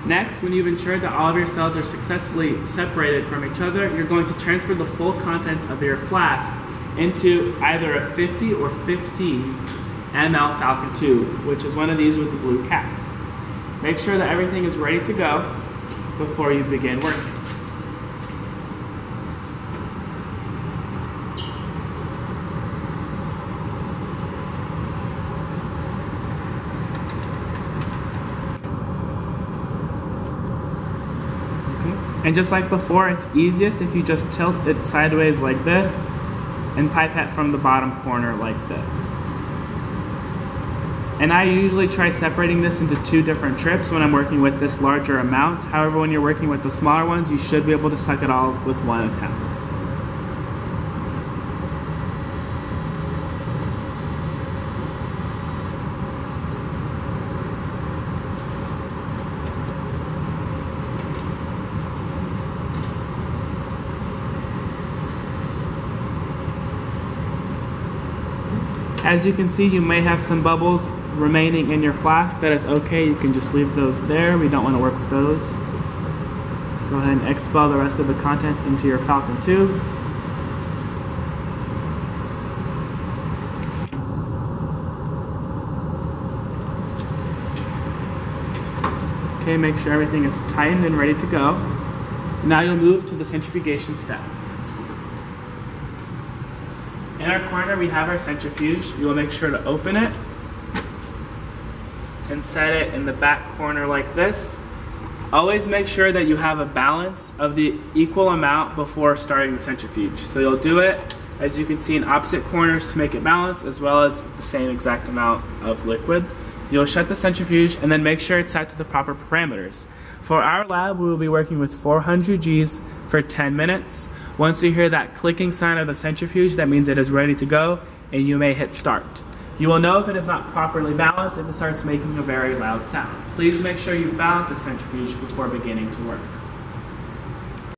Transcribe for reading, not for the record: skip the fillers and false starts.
Next, when you've ensured that all of your cells are successfully separated from each other, you're going to transfer the full contents of your flask into either a 50 or 15 ml Falcon Tube, which is one of these with the blue caps. Make sure that everything is ready to go before you begin working. And just like before, it's easiest if you just tilt it sideways like this and pipette from the bottom corner like this. And I usually try separating this into 2 different trips when I'm working with this larger amount. However, when you're working with the smaller ones, you should be able to suck it all with one attempt. As you can see, you may have some bubbles remaining in your flask. That is okay, you can just leave those there. We don't want to work with those. Go ahead and expel the rest of the contents into your Falcon Tube. Okay, make sure everything is tightened and ready to go. Now you'll move to the centrifugation step. In our corner, we have our centrifuge. You will make sure to open it and set it in the back corner like this. Always make sure that you have a balance of the equal amount before starting the centrifuge. So you'll do it, as you can see, in opposite corners to make it balance, as well as the same exact amount of liquid. You'll shut the centrifuge and then make sure it's set to the proper parameters. For our lab, we will be working with 400 Gs for 10 minutes. Once you hear that clicking sign of the centrifuge, that means it is ready to go, and you may hit start. You will know if it is not properly balanced if it starts making a very loud sound. Please make sure you balance the centrifuge before beginning to work.